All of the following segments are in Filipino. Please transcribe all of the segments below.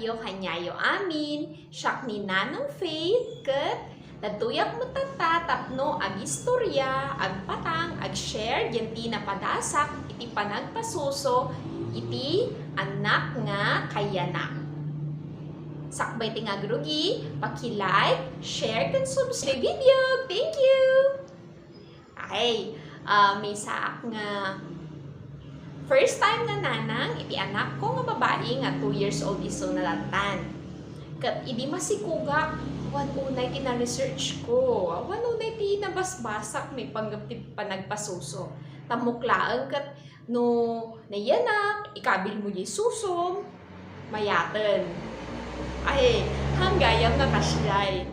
tayo kanyayo amin, siyak ni Nanong Faith, ket natuyak mo tata tapno ag istorya, ag patang, ag share, genti na padasak, iti panagpasuso, iti anak nga kayanak. Sakbay ti nga grugi, paki-like, share, ken subscribe video. Thank you! Ay, may saak nga first time nga nanang, iti anak ko nga babae nga 2 years old iso nalatan. Kat idi masikugak, wan unay kina-research ko. Wan unay ti nabasbasak may panggap ti panagpasuso. Tamuklaan kat no nayanak, ikabil mo di susom, mayaten. Ay, hanggayam na kasyay.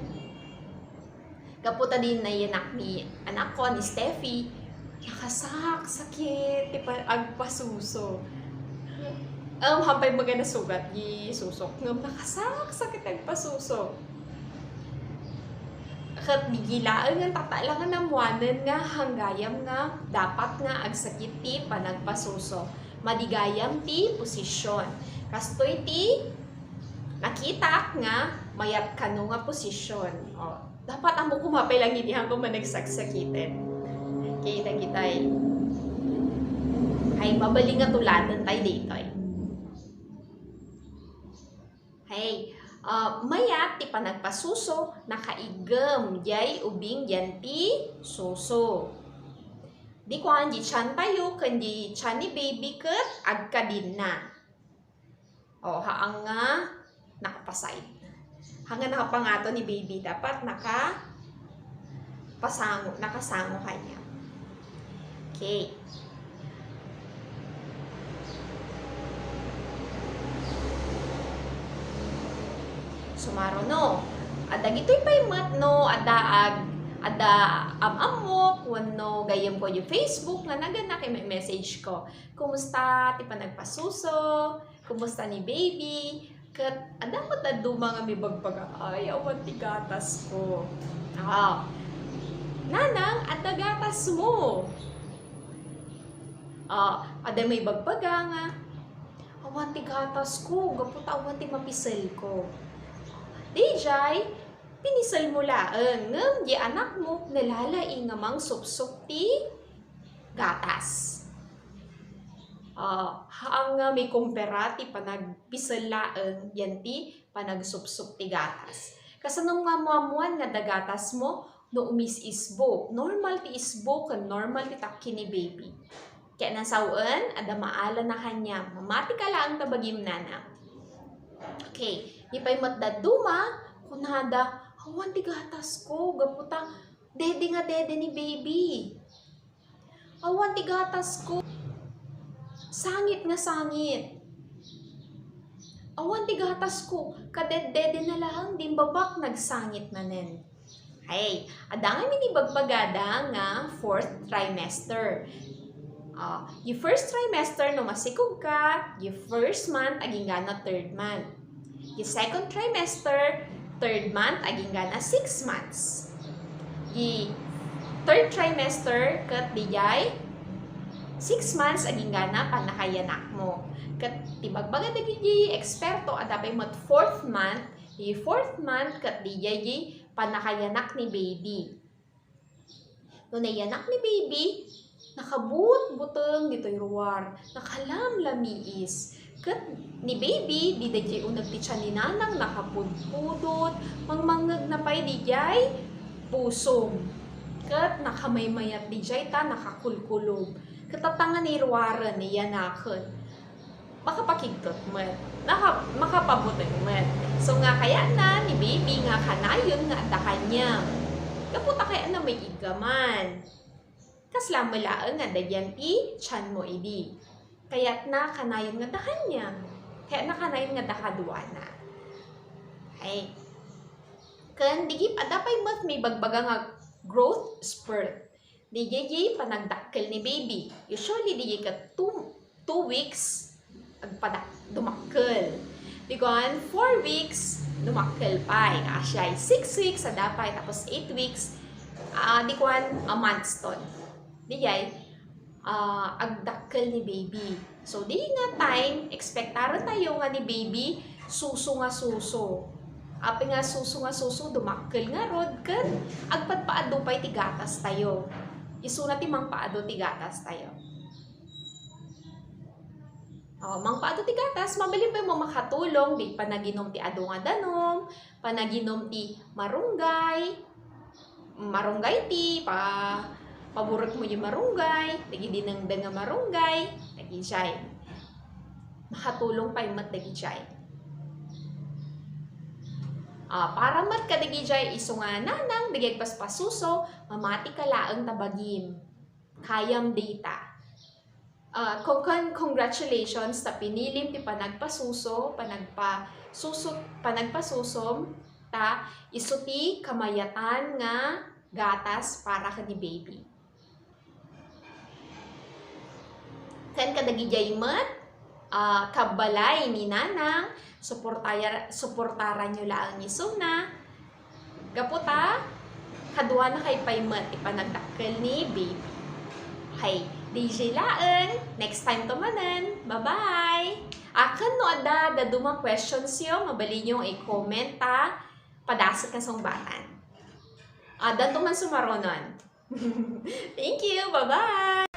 Kaputa din nayanak ni anak ko, ni Steffi, nakasak, sakit, agpasuso. Hampay magana sugat, di susok. Nakasak, sakit, agpasuso. Kat bigilaan nga tatalangan ng muanan nga hanggayam nga dapat nga agsakit ti panagpasuso. Madigayam ti posisyon. Kastoy ti nakita nga mayat kano nga posisyon. O, dapat amo kumapay lang itihan ko managsaksakitin. Kita ay mabaling nga tulatan tayo dito ay. Hey, mayat ti panagpasuso nakaigem jay ubing yanti suso. Di ko di chan tayo kandi chan ni baby ket agkadin na. O haang nga nakapasay. Hanga nakapangato ni baby dapat nakasango kanya. Okay. Sumaro no. Ada gito'y paymat no. Ada amok. Wano gayam ko yung Facebook nga naganak may message ko. Kumusta? Ti panagpasuso. Kumusta ni baby? Kat ada mo tado mga may bagbaga. Ay, awan ti gatas ko. Nanang, ada gatas mo. Ada may bagbaga nga. Awan ti gatas ko. Gaputa awan ti mapisal ko. Dijay, pinisal mo laeng. Ngem, di anak mo nalalai nga mang supsup ti gatas. Haang nga may kumpera ti panagpisal laeng yan ti panagsupsup ti gatas. Kasanong nga muamuan nga da gatas mo no umis-isbo. Normal ti isbo kan normal ti takki ni baby. Kaya nasawaan, ada maala na kanya. Mamati ka lang tabagim nana. Okay, di pa'y matdaduma, kunada, awan ti gatas ko, gaputa, dede nga dede ni baby. Awan ti gatas ko, sangit nga sangit. Awan ti gatas ko, kadedede na lang, din babak nagsangit na nen. Hey, ada nga minibagpagada nga 4th trimester. Yung first trimester no masikog ka, yung first month aging gana 3rd month. Yung second trimester, 3rd month aging gana 6 months. Yung 3rd trimester kat dijay 6 months aging gana panakayanak mo. Kat tibagbaga dagi eksperto adapay mat 4th month, yung 4th month kat dijay panakayanak ni baby. No nayanak ni baby, nakabut-buteng dito'y ruwar, nakalamlamiis. Kat ni baby, di dajay unag ti tiyan ni nanang, nakapudpudot, mangmangag na pa'y di jay, pusong. Kat nakamaymayat di jay ta, nakakulkulog. Katatangan ni ruwaran ni yanakan. Makapakigtot man, makapabuteng man. So nga kaya na, ni baby nga kanayon nga da kanya. Kaputa kaya na may igaman. Kaslamalaang nga dagyan ti tiyan mo idi. Kaya't na kanayon nga dahan niya. Kaya na kanayon nga dakaduana. Ay. Kan digip adapay mat may bagbaga nga growth spurt. Dijay panagdakkel ni baby. Usually dijay ka 2 weeks agpadak dumakkel. Digon 4 weeks dumakkel pa. Asya 6 weeks adapay tapos 8 weeks dikuan a milestone. Dijay agdakkel ni baby. So di nga time expectara tayo nga ni baby suso nga suso. Api nga suso dumakkel nga rod ken agpat paado pay tigatas tayo. Isuna ti mangpaado tigatas tayo. Mangpaado tigatas, mabalin pa mo makatulong di panaginom ti ado nga danom, panaginom ti marunggay ti paborot mo yung marunggay, tagi dinangdang nga marunggay, tagi jay. Makatulong pa yung mat tagi jay. Para mat kadagi jay iso nga nanang, dagay paspasuso, mamati ka laang tabagim. Kayam data. Congratulations ta pinilim ti panagpasuso, panagpasusom, ta iso ti kamayatan nga gatas para ka ni baby. Ken kadagi jay mat, kabalay ni nanang, suportaran nyo lang ni Suna. Gaputa, kadwa na kay paymat ipanagdakkel ni baby. Hay, DJ laan. Next time to manan. Bye-bye. Akan no ada daduma questions yo, mabali nyo i-comment padasot ka songbatan. Adan to man sumaronon. Thank you. Bye-bye.